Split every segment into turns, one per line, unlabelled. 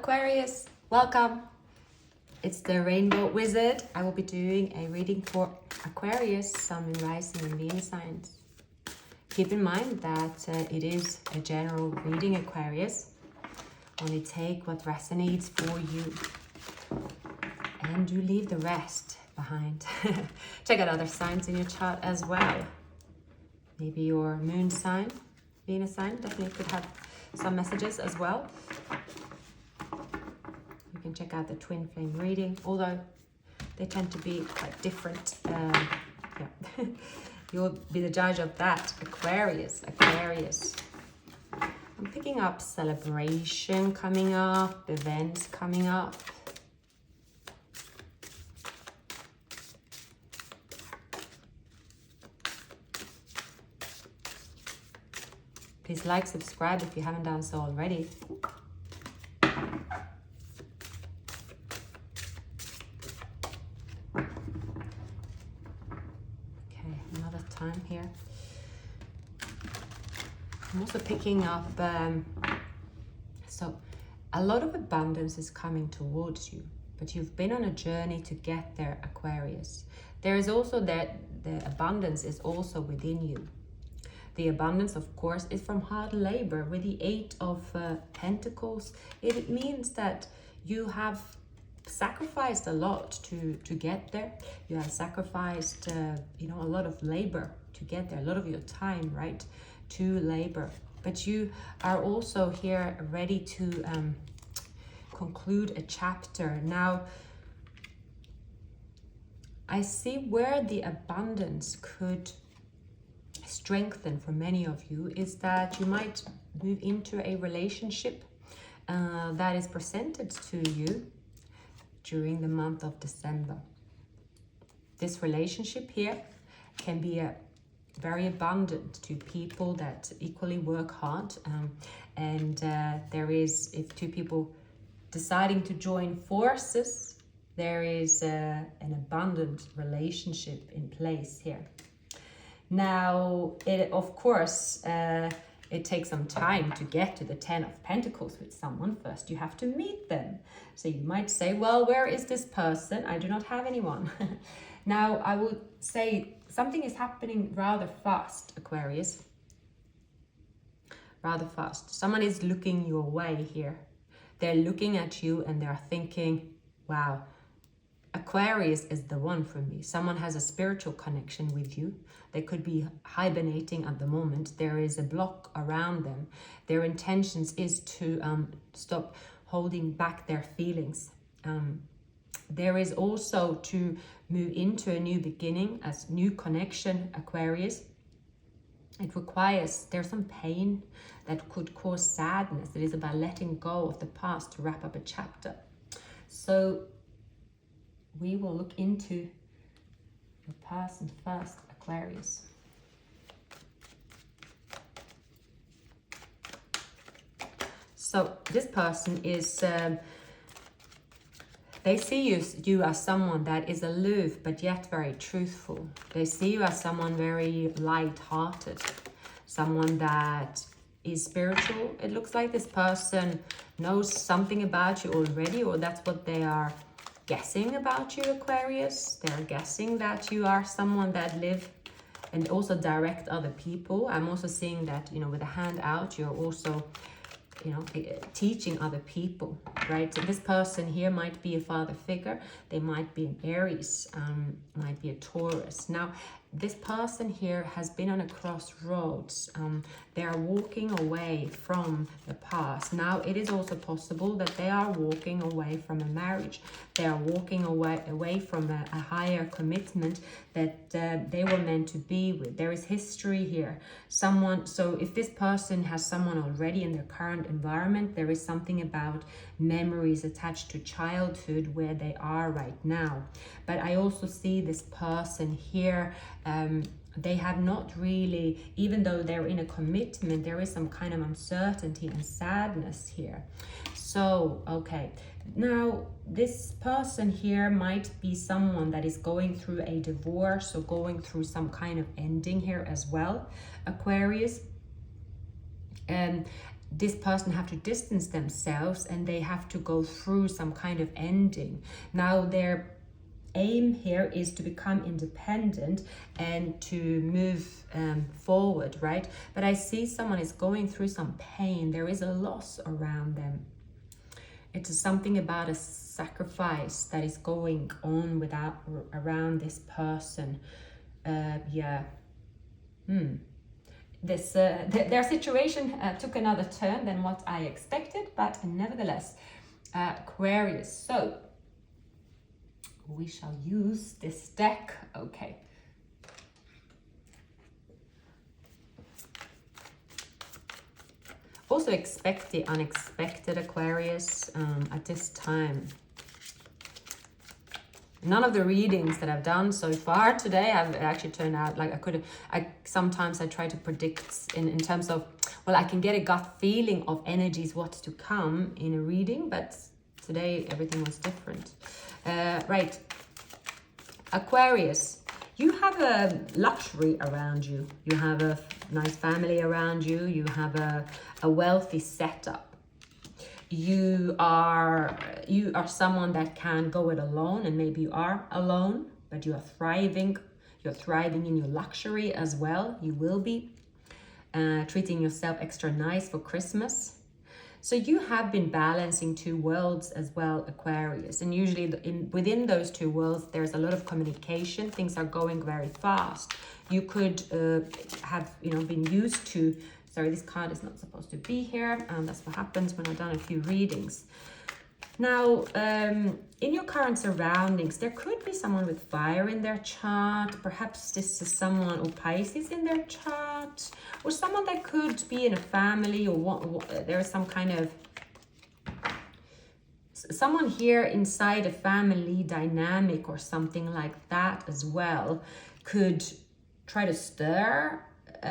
Aquarius, welcome. It's the Rainbow Wizard. I will be doing a reading for Aquarius, Sun, Moon, Rising and Venus signs. Keep in mind that it is a general reading, Aquarius. Only take what resonates for you and do leave the rest behind. Check out other signs in your chart as well. Maybe your moon sign, Venus sign definitely could have some messages as well. You can check out the twin flame reading, although they tend to be quite different. Yeah. You'll be the judge of that, Aquarius. I'm picking up celebration coming up, events coming up. Please like, subscribe if you haven't done so already. Okay, another time here. I'm also picking up, so a lot of abundance is coming towards you, but you've been on a journey to get there, Aquarius. There is also that the abundance is also within you. The abundance, of course, is from hard labor. With the Eight of Pentacles, it means that you have sacrificed a lot to get there. You have sacrificed, a lot of labor to get there, a lot of your time, right, to labor. But you are also here ready to conclude a chapter. Now, I see where the abundance could strengthen for many of you is that you might move into a relationship that is presented to you during the month of December. This relationship here can be very abundant to people that equally work hard, and there is, if two people deciding to join forces, there is an abundant relationship in place here. Now, of course, it takes some time to get to the 10 of Pentacles with someone. First, you have to meet them. So you might say, well, where is this person? I do not have anyone. Now, I would say something is happening rather fast, Aquarius. Rather fast. Someone is looking your way here. They're looking at you and they're thinking, wow, Aquarius is the one for me. Someone has a spiritual connection with you. They could be hibernating at the moment. There is a block around them. Their intentions is to stop holding back their feelings. There is also to move into a new beginning, a new connection, Aquarius. It requires, there's some pain that could cause sadness. It is about letting go of the past to wrap up a chapter. So we will look into the person first, Aquarius. So this person is, they see you as someone that is aloof but yet very truthful. They see you as someone very light-hearted, someone that is spiritual. It looks like this person knows something about you already, or that's what they are guessing about you, Aquarius. They're guessing that you are someone that live and also direct other people. I'm also seeing that, with a hand out, you're also, teaching other people, right? So this person here might be a father figure. They might be an Aries, might be a Taurus. Now, this person here has been on a crossroads. They are walking away from the past. Now, it is also possible that they are walking away from a marriage. They are walking away from a higher commitment that they were meant to be with. There is history here. So if this person has someone already in their current environment, there is something about memories attached to childhood where they are right now. But I also see this person here, they have not really, even though they're in a commitment, there is some kind of uncertainty and sadness here. So, okay, now this person here might be someone that is going through a divorce or going through some kind of ending here as well, Aquarius. this person have to distance themselves and they have to go through some kind of ending. Now their aim here is to become independent and to move forward, right? But I see someone is going through some pain. There is a loss around them. It's something about a sacrifice that is going on around this person. Their situation took another turn than what I expected, but nevertheless, Aquarius. So we shall use this deck. Okay. Also expect the unexpected, Aquarius, at this time. None of the readings that I've done so far today have actually turned out like sometimes I try to predict in terms of, well, I can get a gut feeling of energies, what's to come in a reading, but today everything was different. Right. Aquarius, you have a luxury around you. You have a nice family around you. You have a wealthy setup. You are someone that can go it alone, and maybe you are alone, but you are thriving. You're thriving in your luxury as well. You will be treating yourself extra nice for Christmas. So you have been balancing two worlds as well, Aquarius. And usually within those two worlds, there's a lot of communication. Things are going very fast. You could have, been used to, sorry, this card is not supposed to be here. That's what happens when I've done a few readings. Now, in your current surroundings, there could be someone with fire in their chart. Perhaps this is someone, or Pisces in their chart, or someone that could be in a family, or there is some kind of someone here inside a family dynamic or something like that as well could try to stir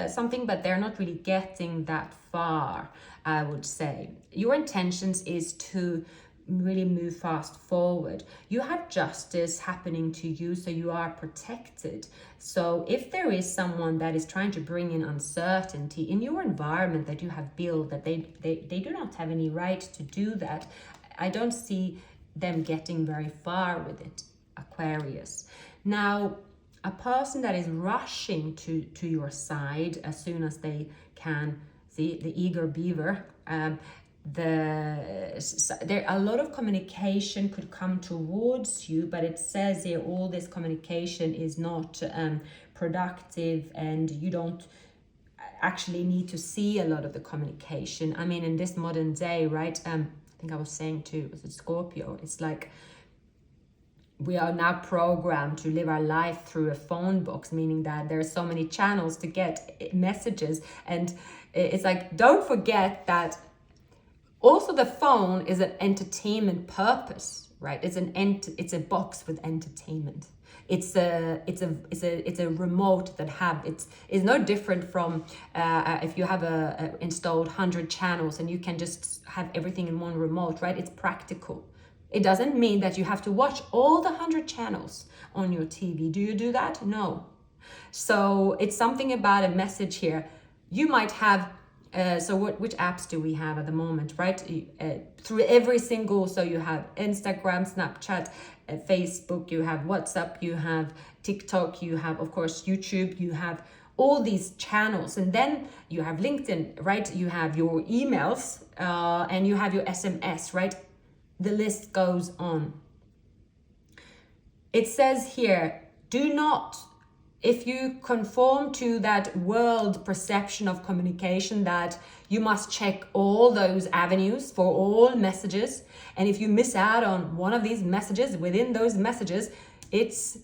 something, but they're not really getting that far, I would say. Your intentions is to really move fast forward. You have justice happening to you, so you are protected. So if there is someone that is trying to bring in uncertainty in your environment that you have built, that they do not have any right to do that, I don't see them getting very far with it, Aquarius. Now, a person that is rushing to your side as soon as they can, see the eager beaver, there a lot of communication could come towards you, but it says here all this communication is not productive, and you don't actually need to see a lot of the communication. I mean, in this modern day, right, I think I was saying to, was it Scorpio, it's like we are now programmed to live our life through a phone box, meaning that there are so many channels to get messages, and it's like, don't forget that also the phone is an entertainment purpose, right? It's a box with entertainment. It's a remote that it's no different from if you have a installed 100 channels and you can just have everything in one remote, right? It's practical. It doesn't mean that you have to watch all the 100 channels on your TV. Do you do that? No. So it's something about a message here. You might have which apps do we have at the moment, right? Through every single, so you have Instagram, Snapchat, Facebook, you have WhatsApp, you have TikTok, you have, of course, YouTube, you have all these channels, and then you have LinkedIn, right? You have your emails, and you have your SMS, right? The list goes on. It says here, do not, if you conform to that world perception of communication, that you must check all those avenues for all messages, and if you miss out on one of these messages within those messages, it's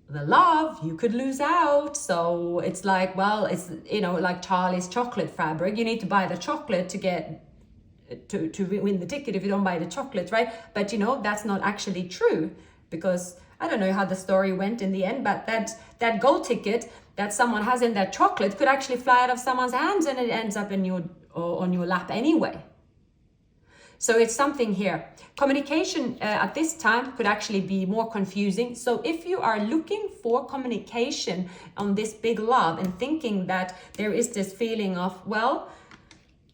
the love, you could lose out. So it's like, well, it's, like Charlie's chocolate fabric. You need to buy the chocolate to get to win the ticket if you don't buy the chocolate, right? But that's not actually true, because I don't know how the story went in the end, but that gold ticket that someone has in their chocolate could actually fly out of someone's hands, and it ends up on your lap anyway. So it's something here. Communication at this time could actually be more confusing. So if you are looking for communication on this big love and thinking that there is this feeling of, well,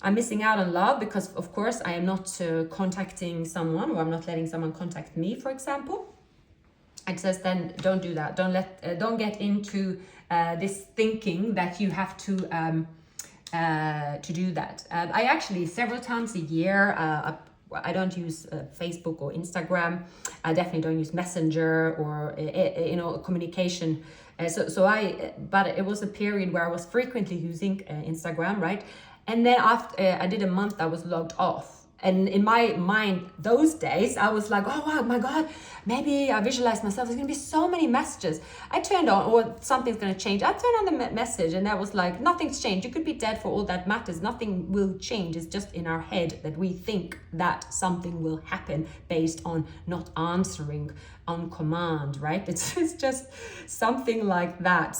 I'm missing out on love because, of course, I am not contacting someone, or I'm not letting someone contact me, for example. It says then don't do that. Don't get into this thinking that you have to do that. I actually several times a year. I don't use Facebook or Instagram. I definitely don't use Messenger or communication. But it was a period where I was frequently using Instagram, right? And then after I did a month, I was logged off. And in my mind, those days, I was like, oh, wow, my God, maybe I visualized myself. There's going to be so many messages. I turned on, or something's going to change. I turned on the message, and I was like, nothing's changed. You could be dead for all that matters. Nothing will change. It's just in our head that we think that something will happen based on not answering on command, right? It's just something like that.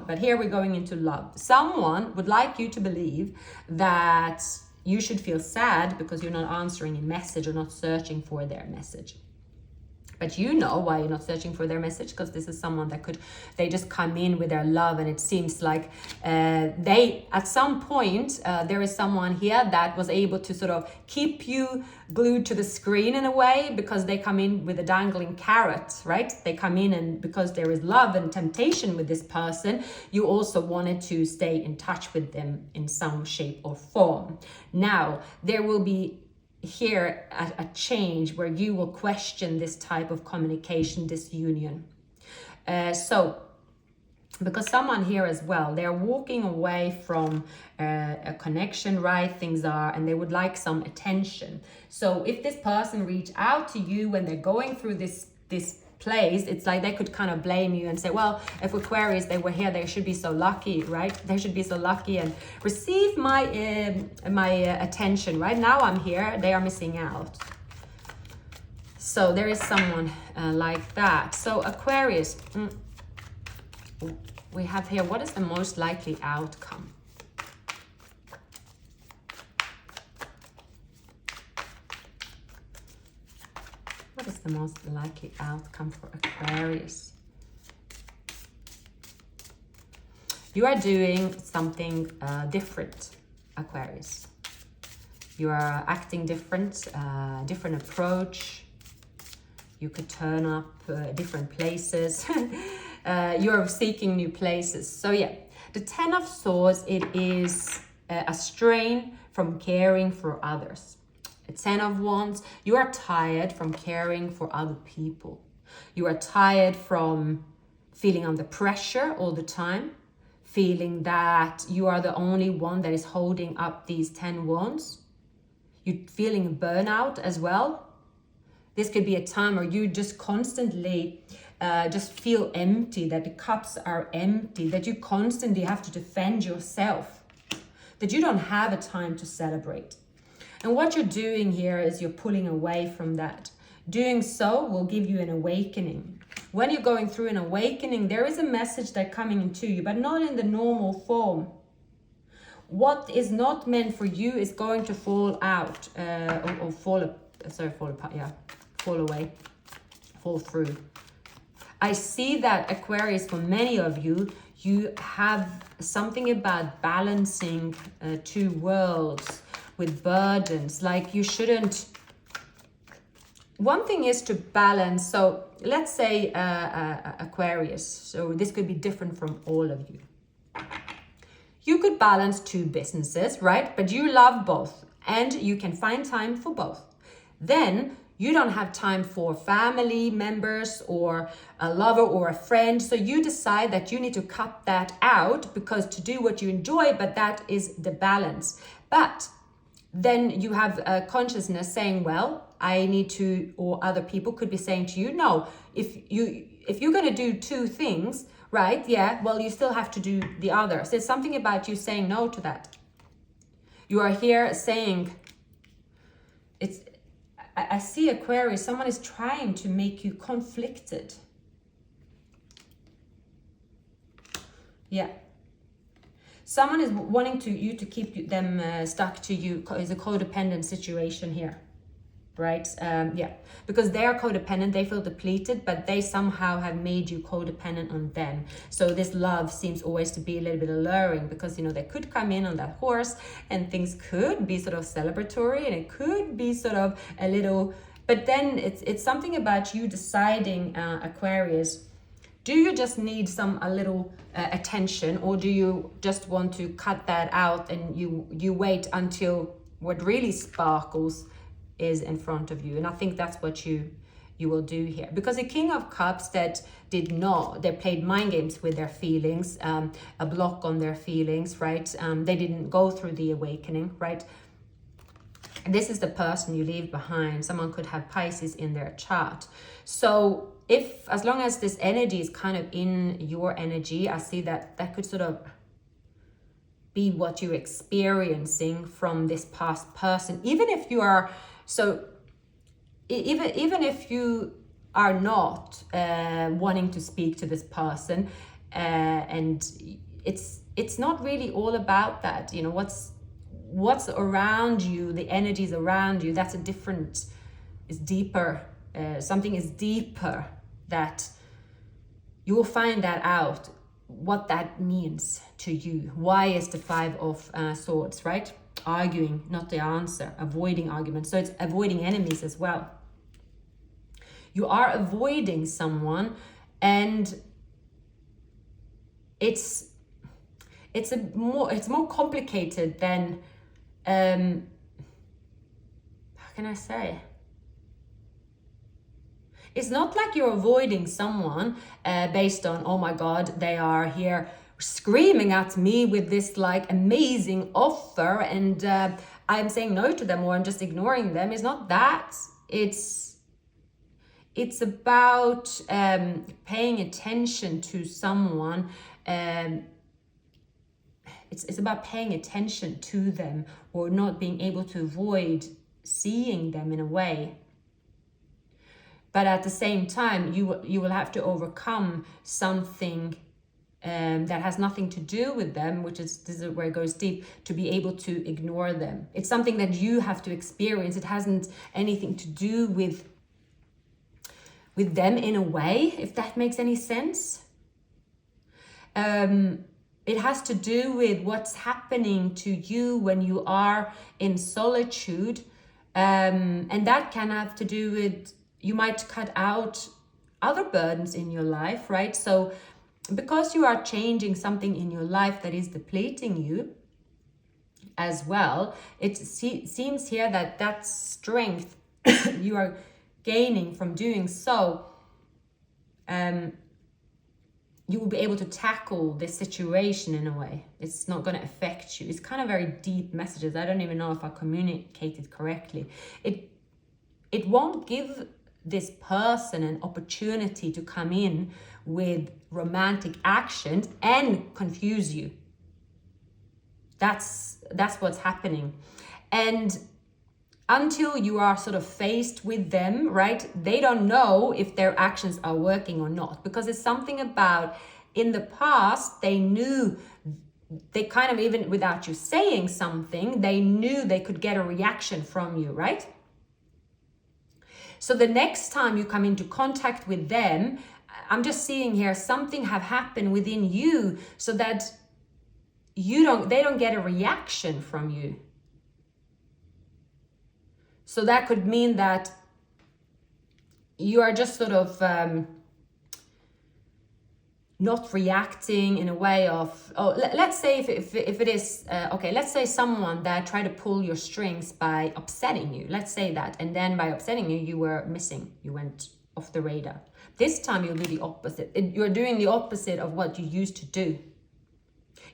But here we're going into love. Someone would like you to believe that you should feel sad because you're not answering a message or not searching for their message. But you know why you're not searching for their message, because this is someone that they just come in with their love, and it seems like they, at some point, there is someone here that was able to sort of keep you glued to the screen in a way, because they come in with a dangling carrot, right? They come in, and because there is love and temptation with this person, you also wanted to stay in touch with them in some shape or form. Now, there will be here a change where you will question this type of communication, this union. So because someone here as well, they're walking away from a connection, right? And they would like some attention. So if this person reach out to you when they're going through this place, it's like they could kind of blame you and say, well, if Aquarius, they were here, they should be so lucky, right? They should be so lucky and receive my attention. Right now I'm here, they are missing out. So there is someone like that. So Aquarius, we have here, what is the most likely outcome? What is the most likely outcome for Aquarius? You are doing something different, Aquarius. You are acting different, different approach. You could turn up different places. You are seeking new places. So yeah, the Ten of Swords, it is a strain from caring for others. A Ten of Wands, you are tired from caring for other people. You are tired from feeling under pressure all the time, feeling that you are the only one that is holding up these 10 wands. You're feeling burnout as well. This could be a time where you just constantly just feel empty, that the cups are empty, that you constantly have to defend yourself, that you don't have a time to celebrate. And what you're doing here is you're pulling away from that. Doing so will give you an awakening. When you're going through an awakening, there is a message that's coming into you, but not in the normal form. What is not meant for you is going to fall out, or fall apart, yeah, fall away, fall through. I see that, Aquarius, for many of you, you have something about balancing two worlds with burdens, like you shouldn't. One thing is to balance. So let's say Aquarius, so this could be different from all of you. You could balance two businesses, right? But you love both and you can find time for both. Then you don't have time for family members or a lover or a friend. So you decide that you need to cut that out because to do what you enjoy, but that is the balance. But then you have a consciousness saying, well, I need to, or other people could be saying to you, no, if you're going to do two things, right? Yeah, well, you still have to do the other. So it's something about you saying no to that. You are here saying, I see, Aquarius, someone is trying to make you conflicted. Yeah. Someone is wanting you to keep them stuck to you. It's a codependent situation here. right? Yeah, because they are codependent, they feel depleted, but they somehow have made you codependent on them. So this love seems always to be a little bit alluring, because, you know, they could come in on that horse and things could be sort of celebratory, and it could be sort of a little, but then it's something about you deciding, Aquarius, do you just need a little attention, or do you just want to cut that out and you wait until what really sparkles is in front of you? And I think that's what you will do here, because the King of Cups that did not, they played mind games with their feelings, a block on their feelings, right? They didn't go through the awakening, right? And this is the person you leave behind. Someone could have Pisces in their chart. So as long as this energy is kind of in your energy, I see that could sort of be what you're experiencing from this past person. Even if you are, even if you are not wanting to speak to this person, and it's not really all about that, you know, what's around you, the energies around you, that's is deeper, something is deeper, that you will find that out, what that means to you. Why is the Five of Swords, right? Arguing, not the answer, avoiding arguments. So it's avoiding enemies as well. You are avoiding someone, and it's more complicated than, how can I say? It's not like you're avoiding someone based on, oh my God, they are here screaming at me with this like amazing offer, and I'm saying no to them, or I'm just ignoring them. It's not that. It's about paying attention to someone. It's about paying attention to them, or not being able to avoid seeing them in a way. But at the same time, you will have to overcome something that has nothing to do with them, this is where it goes deep, to be able to ignore them. It's something that you have to experience. It hasn't anything to do with them in a way, if that makes any sense. It has to do with what's happening to you when you are in solitude. And that can have to do with, you might cut out other burdens in your life, right? So because you are changing something in your life that is depleting you as well, it seems here that strength you are gaining from doing so, you will be able to tackle this situation in a way. It's not going to affect you. It's kind of very deep messages. I don't even know if I communicated correctly. It won't give this person an opportunity to come in with romantic actions and confuse you. That's what's happening. And until you are sort of faced with them, right, they don't know if their actions are working or not, because it's something about, in the past, they knew, they kind of, even without you saying something, they knew they could get a reaction from you, right? So the next time you come into contact with them, I'm just seeing here something have happened within you so that they don't get a reaction from you. So that could mean that you are just sort of not reacting in a way of, let's say if it is, okay, let's say someone that tried to pull your strings by upsetting you, let's say that, and then by upsetting you, you were missing, you went off the radar. This time you'll do the opposite. You're doing the opposite of what you used to do.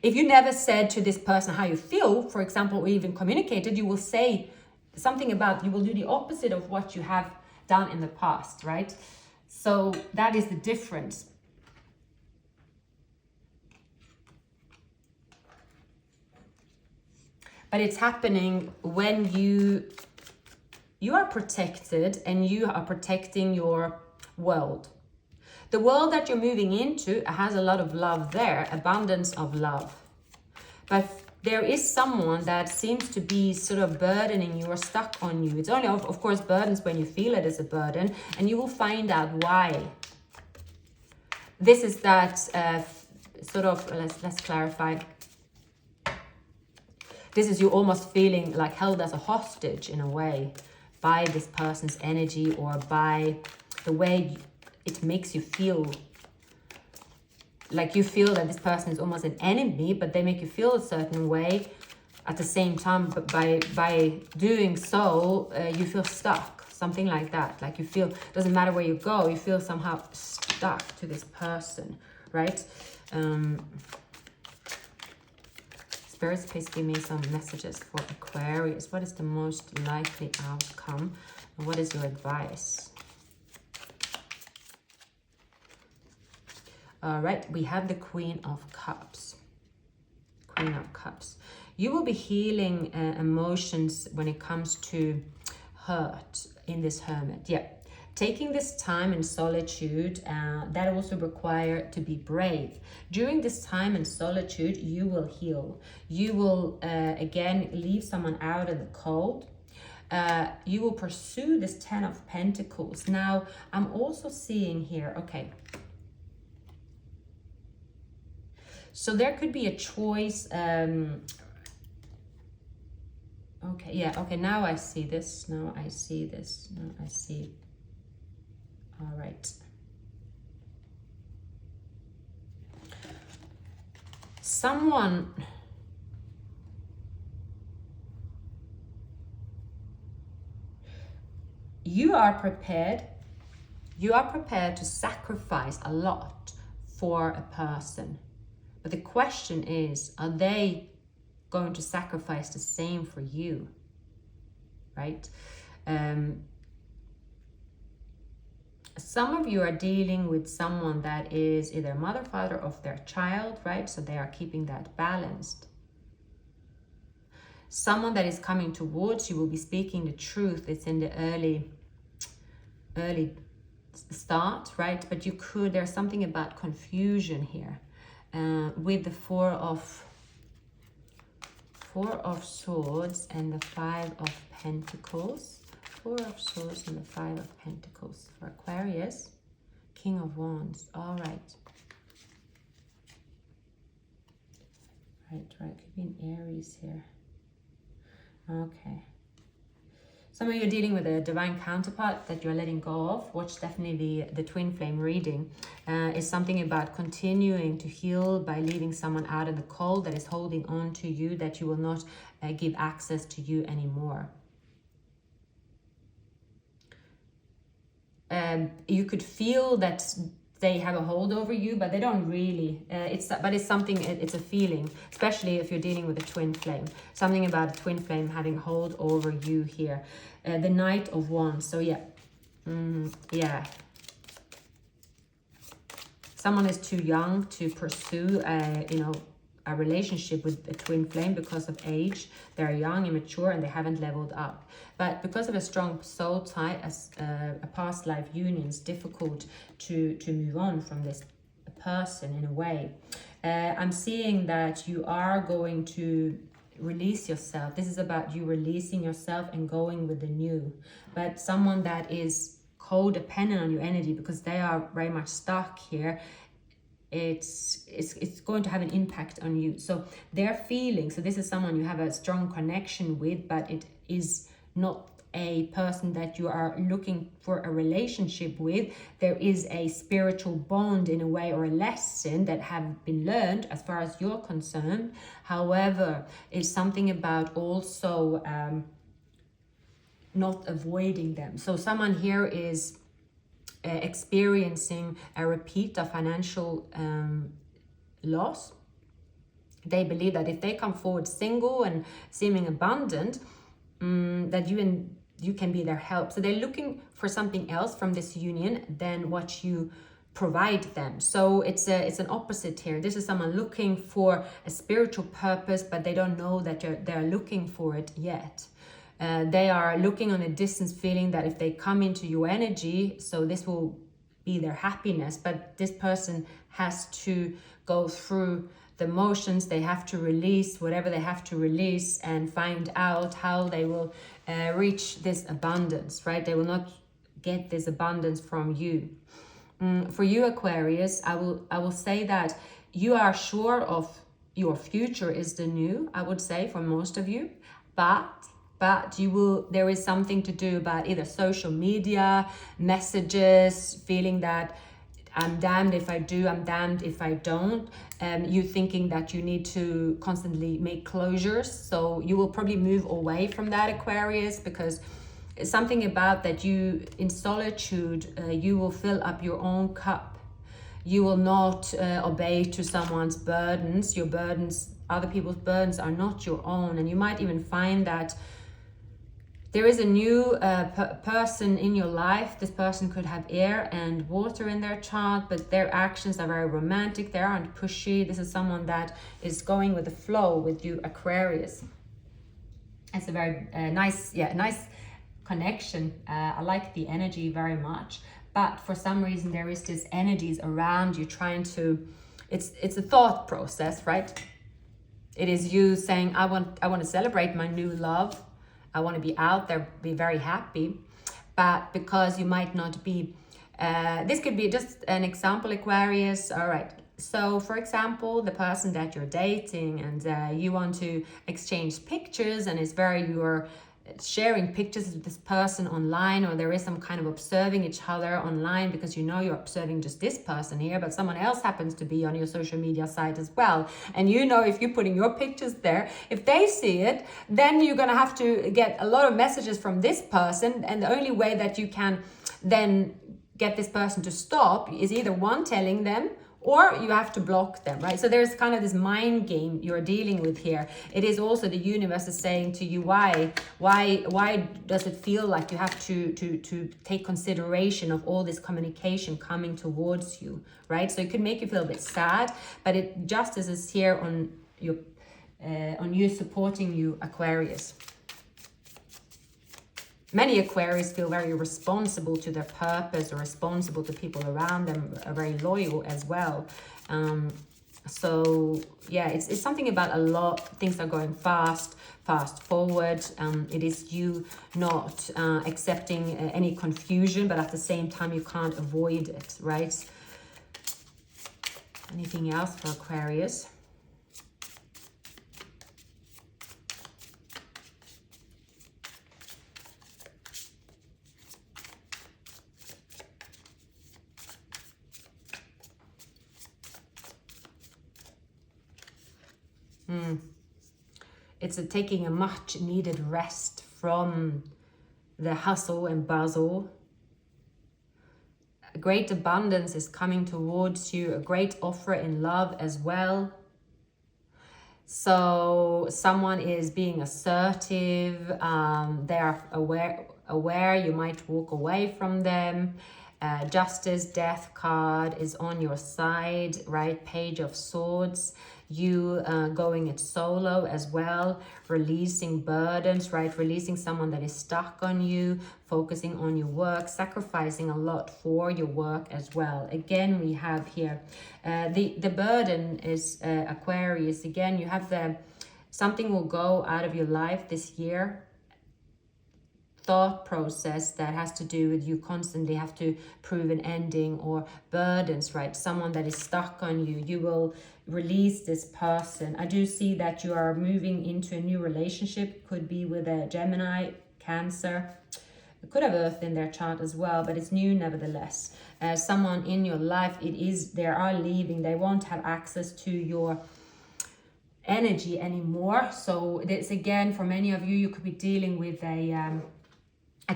If you never said to this person how you feel, for example, or even communicated, you will say something about, you will do the opposite of what you have done in the past, right? So that is the difference. But it's happening when you are protected, and you are protecting your world. The world that you're moving into has a lot of love there, abundance of love. But there is someone that seems to be sort of burdening you or stuck on you. It's only, of course, burdens when you feel it as a burden, and you will find out why. This is that sort of, let's clarify. This is you almost feeling like held as a hostage in a way by this person's energy, or by the way it makes you feel. Like you feel that this person is almost an enemy, but they make you feel a certain way at the same time. But by doing so, you feel stuck, something like that. Like you feel, doesn't matter where you go, you feel somehow stuck to this person, right? Spirits, please give me some messages for Aquarius. What is the most likely outcome? And what is your advice? All right, we have the Queen of Cups. Queen of Cups. You will be healing emotions when it comes to hurt in this Hermit. Yeah, taking this time in solitude, that also require to be brave. During this time in solitude, you will heal. You will, again, leave someone out in the cold. You will pursue this Ten of Pentacles. Now, I'm also seeing here, okay, so there could be a choice. Okay, yeah, okay, now I see this. Now I see this. Now I see. All right. Someone. You are prepared. You are prepared to sacrifice a lot for a person. But the question is, are they going to sacrifice the same for you? Right? Some of you are dealing with someone that is either mother, father of their child, right? So they are keeping that balanced. Someone that is coming towards you will be speaking the truth. It's in the early start, right? But you could, there's something about confusion here. With the Four of Swords and the Five of Pentacles. Four of Swords and the Five of Pentacles for Aquarius. King of Wands. All right. Right. Could be an Aries here. Okay. Some of you are dealing with a divine counterpart that you're letting go of. Watch definitely the twin flame reading. Is something about continuing to heal by leaving someone out in the cold that is holding on to you, that you will not give access to you anymore. You could feel that they have a hold over you, but they don't really. It's something. It's a feeling, especially if you're dealing with a twin flame. Something about a twin flame having hold over you here. The Knight of Wands. So yeah, yeah. Someone is too young to pursue, a relationship with a twin flame because of age. They're young, immature, and they haven't leveled up. But because of a strong soul tie, as a past life union, it's difficult to move on from this person in a way. I'm seeing that you are going to release yourself. This is about you releasing yourself and going with the new. But someone that is codependent on your energy, because they are very much stuck here, it's going to have an impact on you. So their feelings, so this is someone you have a strong connection with, but it is not a person that you are looking for a relationship with. There is a spiritual bond in a way, or a lesson that have been learned as far as you're concerned. However, it's something about also not avoiding them. So someone here is experiencing a repeat of financial loss. They believe that if they come forward single and seeming abundant, that you can be their help. So they're looking for something else from this union than what you provide them. So it's an opposite here. This is someone looking for a spiritual purpose, but they don't know that they're looking for it yet. They are looking on a distance, feeling that if they come into your energy, so this will be their happiness. But this person has to go through the emotions they have to release, whatever they have to release, and find out how they will reach this abundance, right? They will not get this abundance from you. For you, Aquarius, I will say that you are sure of your future is the new, I would say, for most of you, but there is something to do about either social media, messages, feeling that I'm damned if I do, I'm damned if I don't. You thinking that you need to constantly make closures. So you will probably move away from that, Aquarius, because it's something about that you, in solitude, you will fill up your own cup. You will not obey to someone's burdens. Your burdens, other people's burdens are not your own. And you might even find that there is a new person in your life. This person could have air and water in their chart, but their actions are very romantic. They aren't pushy. This is someone that is going with the flow with you, Aquarius. It's a very nice connection. I like the energy very much. But for some reason, there is this energies around you trying to, it's a thought process, right? It is you saying, I want to celebrate my new love. I want to be out there, be very happy. But because you might not be, this could be just an example, Aquarius. All right. So for example, the person that you're dating and you want to exchange pictures and you're sharing pictures of this person online, or there is some kind of observing each other online because you know you're observing just this person here, but someone else happens to be on your social media site as well. And you know, if you're putting your pictures there, if they see it, then you're going to have to get a lot of messages from this person. And the only way that you can then get this person to stop is either one, telling them, or you have to block them, right? So there's kind of this mind game you're dealing with here. It is also the universe is saying to you, why does it feel like you have to take consideration of all this communication coming towards you, right? So it could make you feel a bit sad, but it justice is here on you supporting you, Aquarius. Many Aquarius feel very responsible to their purpose or responsible to people around them, are very loyal as well. So yeah, it's something about a lot. Things are going fast forward. It is you not accepting any confusion, but at the same time, you can't avoid it, right? Anything else for Aquarius? It's taking a much needed rest from the hustle and bustle. A great abundance is coming towards you, a great offer in love as well. So someone is being assertive, they are aware you might walk away from them. Justice, death card is on your side, right? Page of Swords. You going it solo as well, releasing burdens, right? Releasing someone that is stuck on you, focusing on your work, sacrificing a lot for your work as well. Again, we have here the burden is Aquarius. Again, you have something will go out of your life this year. Thought process that has to do with you constantly have to prove an ending, or burdens, right? Someone that is stuck on you, you will release this person. I do see that you are moving into a new relationship. Could be with a Gemini, Cancer. It could have Earth in their chart as well, but it's new nevertheless. Someone in your life, they are leaving. They won't have access to your energy anymore. So this, again, for many of you, you could be dealing with a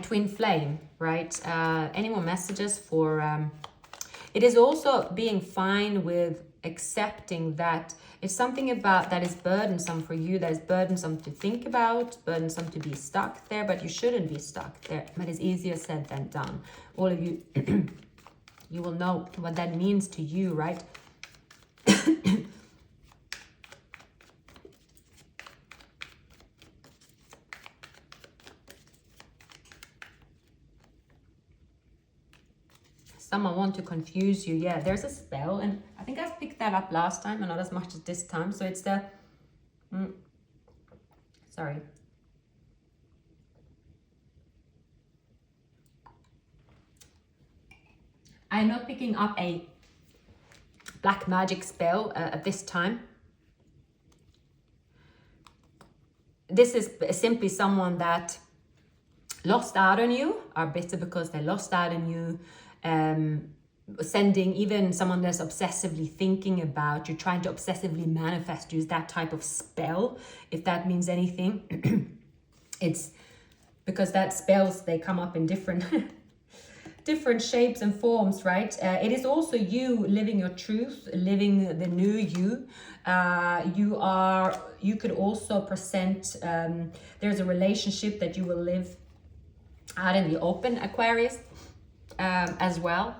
twin flame, right? Any more messages for it is also being fine with accepting that it's something about that is burdensome for you, that is burdensome to think about, burdensome to be stuck there, but you shouldn't be stuck there. But it's easier said than done. All of you you will know what that means to you, right? Someone want to confuse you. Yeah, there's a spell, and I think I picked that up last time, and not as much as this time. So it's the sorry. I'm not picking up a black magic spell at this time. This is simply someone that lost out on you, are bitter because they lost out on you, sending even someone that's obsessively thinking about you, trying to obsessively manifest you, is that type of spell, if that means anything. It's because that spells, they come up in different different shapes and forms, right? It is also you living your truth, living the new you. You could also present, there's a relationship that you will live out in the open, Aquarius, as well.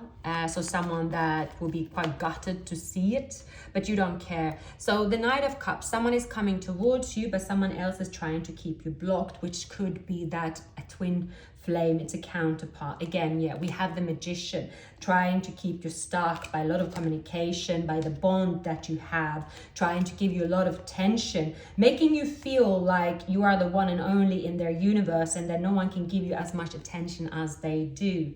So someone that will be quite gutted to see it, but you don't care. So the Knight of Cups, someone is coming towards you, but someone else is trying to keep you blocked, which could be that a twin flame, it's a counterpart. Again, yeah, we have the Magician trying to keep you stuck by a lot of communication, by the bond that you have, trying to give you a lot of tension, making you feel like you are the one and only in their universe and that no one can give you as much attention as they do.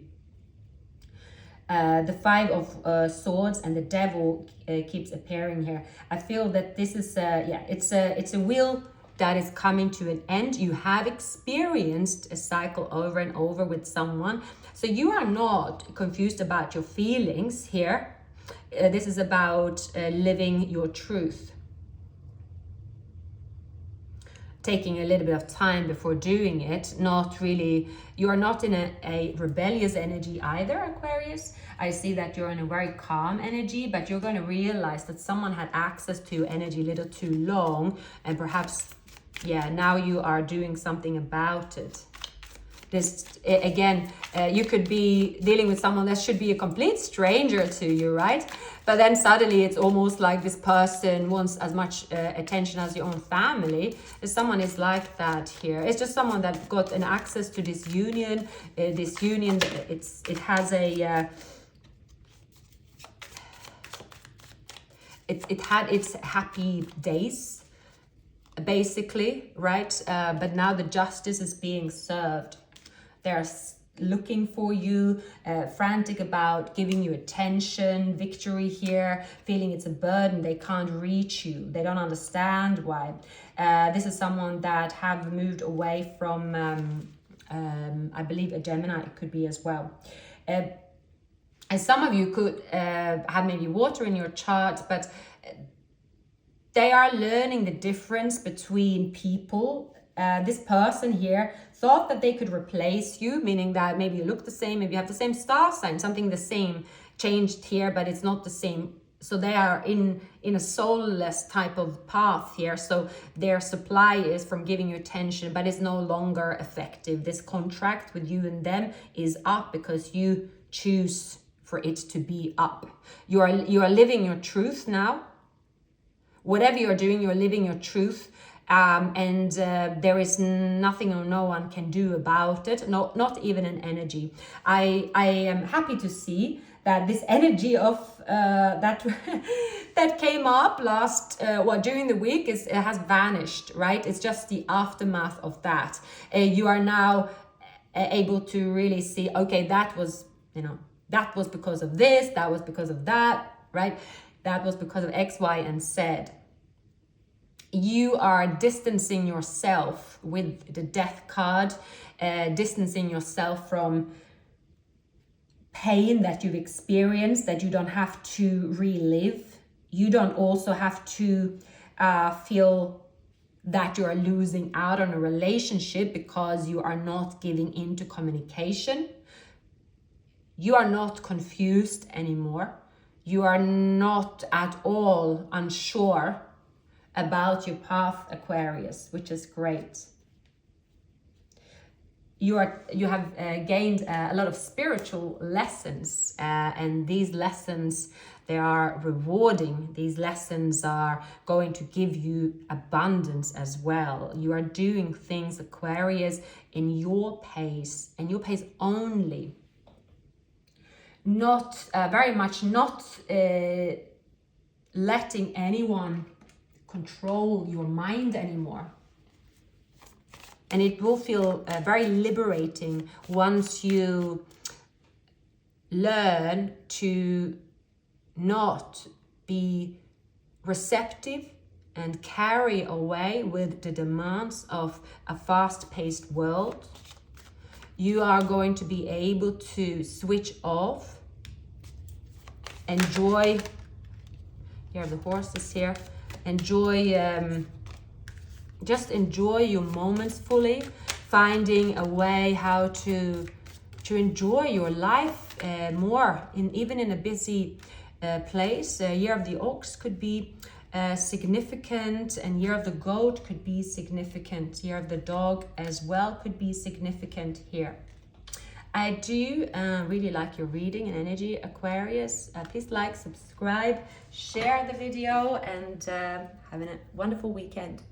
The Five of Swords and the Devil keeps appearing here. I feel that this is it's a wheel that is coming to an end. You have experienced a cycle over and over with someone, so you are not confused about your feelings here. This is about living your truth, taking a little bit of time before doing it. Not really, you are not in a rebellious energy either, Aquarius. I see that you're in a very calm energy, but you're going to realize that someone had access to your energy a little too long, and perhaps, yeah, now you are doing something about it. This, again, you could be dealing with someone that should be a complete stranger to you, right? But then suddenly it's almost like this person wants as much attention as your own family. Someone is like that here. It's just someone that got an access to this union. It has a... It had its happy days, basically, right? But now the justice is being served. They're looking for you, frantic about giving you attention, victory here, feeling it's a burden, they can't reach you, they don't understand why. This is someone that have moved away from, I believe a Gemini, it could be as well. And some of you could have maybe water in your chart, but they are learning the difference between people. This person here thought that they could replace you, meaning that maybe you look the same, maybe you have the same star sign, something the same changed here, but it's not the same. So they are in a soulless type of path here. So their supply is from giving you attention, but it's no longer effective. This contract with you and them is up because you choose for it to be up. You are living your truth now. Whatever you're doing, you're living your truth. And there is nothing or no one can do about it, not even an energy. I am happy to see that this energy of that that came up during the week has vanished, right? It's just the aftermath of that. You are now able to really see, okay, that was because of this, that was because of that, right? That was because of X, Y, and Z. You are distancing yourself with the Death card, distancing yourself from pain that you've experienced, that you don't have to relive. You don't also have to feel that you are losing out on a relationship because you are not giving into communication. You are not confused anymore. You are not at all unsure about your path, Aquarius, which is great. You have gained a lot of spiritual lessons, and these lessons, they are rewarding. These lessons are going to give you abundance as well. You are doing things, Aquarius, in your pace, and your pace only. not very much not letting anyone control your mind anymore. And it will feel very liberating once you learn to not be receptive and carry away with the demands of a fast-paced world. You are going to be able to switch off, enjoy, here are the horses here, enjoy, just enjoy your moments fully, finding a way how to enjoy your life more, even in a busy place. Year of the Ox could be significant, and Year of the Goat could be significant. Year of the Dog as well could be significant here. I do really like your reading and energy, Aquarius. Please like, subscribe, share the video, and have a wonderful weekend.